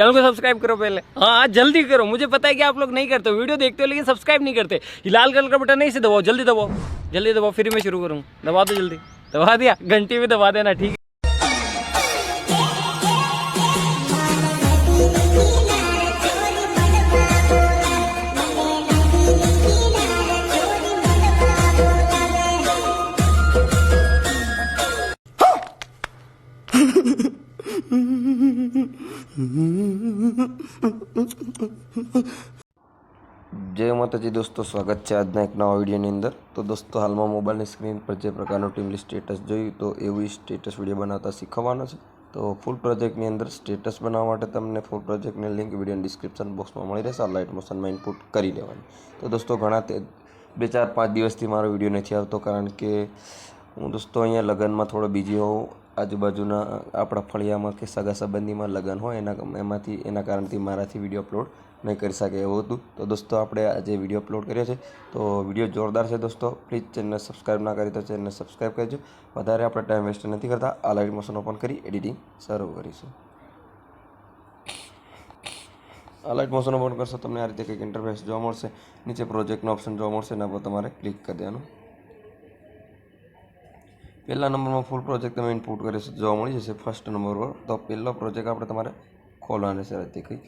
Channel को subscribe करो पहले। हाँ जल्दी करो, मुझे पता है कि आप लोग नहीं करते हो, वीडियो देखते हो लेकिन सब्सक्राइब नहीं करते। ये लाल कलर का बटन नहीं, इसे दबाओ, जल्दी दबाओ, जल्दी दबाओ, फिर मैं शुरू करूँ। दबा दो जल्दी, दबा दिया, घंटी भी दबा देना, ठीक है। जय माताजी दोस्तों, स्वागत है आज एक नवा विडियोनी अंदर। तो दोस्तों हाल में मोबाइल स्क्रीन पर जो प्रकार टीम स्टेटस जोयु तो एवं स्टेटस विडियो बनाता शीखवाना है। तो फूल प्रोजेक्टनी अंदर स्टेटस बनावा तमने फूल प्रोजेक्टनी लिंक विडियो डिस्क्रिप्शन बॉक्स में मળી રહેશે। लाइट मोशन में इनपुट कर लेवानी। तो दोस्तों घना 2-4-5 दिवस मारो विडियो नहीं आवतो, कारण के हूँ दोस्तों अँ लगन में थोड़ो बीजी होऊँ। आजूबाजूना अपना फळिया में कि सगा संबंधी में लगन हो एना कारण माराथी विडियो अपलोड नहीं कर सके एवं हतुं। तो दोस्तों आपणे आज विडियो अपलोड कर्यो छे, तो विडियो जोरदार है दोस्तों। प्लीज चेनल सब्सक्राइब ना करी तो चेनल सब्सक्राइब करजो। वधारे आपणे टाइम वेस्ट नहीं करता, आ लाइट मोशन ओपन करी एडिटिंग शरू करीशुं। आ लाइट मोशन ओपन करशो तमने आ रीते कंईक इंटरफेस जोवा मळशे। नीचे प्रोजेक्टनो ऑप्शन जोवा मळशे, एना पर तमारे क्लिक कर देवानुं। पहला नंबर में फूल प्रोजेक्ट तमे इनपुट करे जोवा मळी जशे फर्स्ट नंबर पर। तो पहलो प्रोजेक्ट आपणे तमारे खोलवानो छे। आ रीते कंईक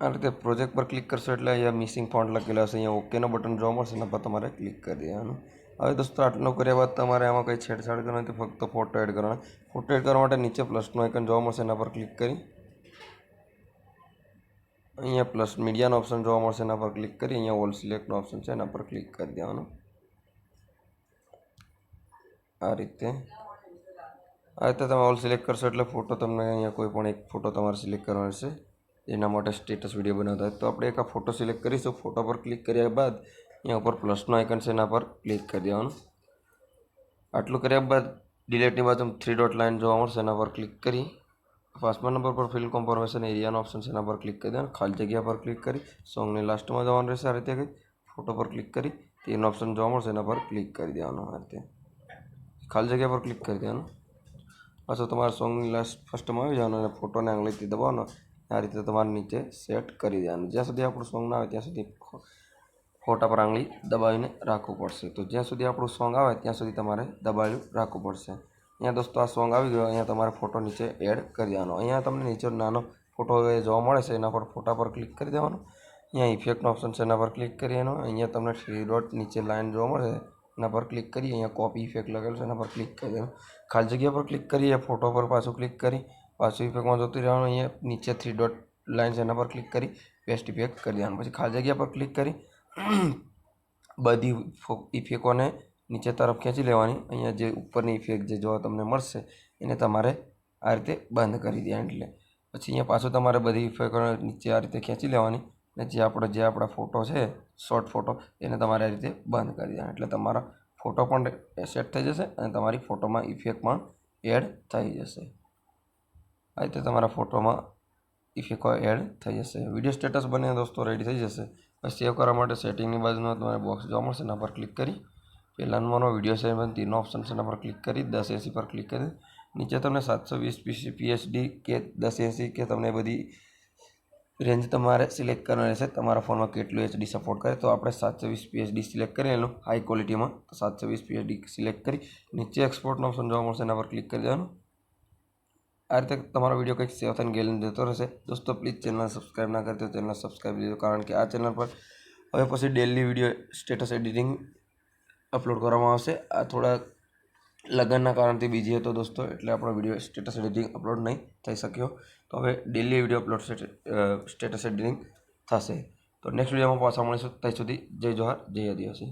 आ रीते प्रोजेक्ट पर क्लिक करशो एटले अहींया मिसिंग फॉन्ट लखेला हशे, अहींया ओके नो बटन जोवा मळशे, एना पर तमारे क्लिक कर देवानुं। हवे दोस्तों आटલું કર્યા બાદ તમારે આમાં કંઈ છેડછાડ કરવાની નથી, ફક્ત ફોટો એડ કરવાનો। ફોટો એડ કરવા માટે નીચે પ્લસનું આઇકન જોવા મળશે, એના પર ક્લિક કરી અહીંયા પ્લસ મીડિયાનો ઓપ્શન જોવા મળશે, એના પર ક્લિક કરી અહીંયા ઓલ સિલેક્ટનો ઓપ્શન છે, એના પર ક્લિક કરી દેવાનું। આ રીતે તમે ઓલ સિલેક્ટ કરશો એટલે ફોટો તમને અહીંયા કોઈ પણ એક ફોટો તમારે સિલેક્ટ કરવાનો છે। એના માટે સ્ટેટસ વિડીયો બનાવતા હોય તો આપણે એક આ ફોટો સિલેક્ટ કરીશું। ફોટો પર ક્લિક કર્યા બાદ અહીંયા ઉપર પ્લસનું આઇકન છે, એના પર ક્લિક કરી દેવાનું। આટલું કર્યા બાદ ડિલેટની બાજુ 3 ડોટ લાઇન જોવા મળશે, એના પર ક્લિક કરી 5મા નંબર પર ફિલ કન્ફર્મેશન એરિયાનો ઓપ્શન છે, એના પર ક્લિક કરી દેવાનું। ખાલી જગ્યા પર ક્લિક કરી સોંગની લાસ્ટમાં જવાનું રહેશે। આ રીતે કંઈ ફોટો પર ક્લિક કરી તેનો ઓપ્શન જોવા મળશે, એના પર ક્લિક કરી દેવાનું। આ રીતે ખાલી જગ્યા પર ક્લિક કરી દેવાનું। પાછું તમારે સોંગની લાસ્ટ ફર્સ્ટમાં આવી જવાનું અને ફોટોને આંગળીથી દબાવવાનો। આ રીતે તમારે નીચે સેટ કરી દેવાનું। જ્યાં સુધી આપણું સોંગ ના આવે ત્યાં સુધી ફોટા પર આંગળી દબાવીને રાખવું પડશે। તો જ્યાં સુધી આપણું સોંગ આવે ત્યાં સુધી તમારે દબાવી રાખવું પડશે। અહીંયા દોસ્તો આ સોંગ આવી ગયો, અહીંયા તમારે ફોટો નીચે એડ કરી દેવાનો। અહીંયા તમને નીચે નાનો ફોટો જોવા મળે છે, એના પર ફોટા પર ક્લિક કરી દેવાનું। અહીંયા ઇફેક્ટનો ઓપ્શન છે, એના પર ક્લિક કરી એનો અહીંયા તમને 3 ડોટ નીચે લાઇન જોવા મળશે, એના પર ક્લિક કરી અહીંયા કોપી ઇફેક્ટ લખેલું છે, એના પર ક્લિક કરી દેવાનું। ખાલી જગ્યા પર ક્લિક કરી ફોટો પર પાછું ક્લિક કરી પાછું ઇફેક્ટમાં જતું રહેવાનું। અહીંયા નીચે 3 ડોટ લાઇન છે, એના પર ક્લિક કરી પેસ્ટ ઇફેક્ટ કરી દેવાનું। પછી ખાલી જગ્યા પર ક્લિક કરી બધી ઇફેક્ટોને નીચે તરફ ખેંચી લેવાની। અહીંયા જે ઉપરની ઇફેક્ટ જે જોવા તમને મળશે એને તમારે આ રીતે બંધ કરી દેવાની। એટલે પછી અહીંયા પાછું તમારે બધી ઇફેક્ટોને નીચે આ રીતે ખેંચી લેવાની અને જે આપણા ફોટો છે શોર્ટ ફોટો એને તમારે આ રીતે બંધ કરી દેવાના। એટલે તમારા ફોટો પણ સેટ થઈ જશે અને તમારી ફોટોમાં ઇફેક્ટ પણ એડ થઈ જશે। આ રીતે તમારા ફોટોમાં ઇફેક્ટો એડ થઈ જશે। વિડીયો સ્ટેટસ બને દોસ્તો રેડી થઈ જશે। બસ સેવ કરવા માટે સેટિંગની બાજુમાં તમારે બોક્સ જોવા મળશે, એના પર ક્લિક કરી પહેલા નંબરનો વિડીયો સેવ તેનો ઓપ્શન છે, એના પર ક્લિક કરી 1080 પર ક્લિક કરી નીચે તમને 720 પીએચડી કે 1080 કે તમને બધી રેન્જ તમારે સિલેક્ટ કરવાની રહેશે। તમારા ફોનમાં કેટલું એચડી સપોર્ટ કરે તો આપણે 720 પીએચડી સિલેક્ટ કરેલું હાઈ ક્વોલિટીમાં, તો 720 પીએચડી સિલેક્ટ કરી નીચે એક્સપોર્ટનો ઓપ્શન જોવા મળશે, એના પર ક્લિક કરી દેવાનું। આ રીતે તમારો વિડીયો કંઈક સેવ થઈને ગેલેરીમાં જતો રહેશે। દોસ્તો પ્લીઝ ચેનલ સબસ્ક્રાઈબ ના કરી તો ચેનલ સબસ્ક્રાઈબ કરી દો, કારણ કે આ ચેનલ પર હવે પછી daily video status editing upload કરવામાં આવશે। આ થોડા લગ્નના કારણથી બીજી હતો દોસ્તો, એટલે આપણો વિડીયો સ્ટેટસ એડિટિંગ અપલોડ નહીં થઈ શક્યો। તો હવે daily video upload status editing થશે। તો નેક્સ્ટ વિડીયોમાં પાછા મળીશું, ત્યાં સુધી જય જોહાર, જય આદિવાસી।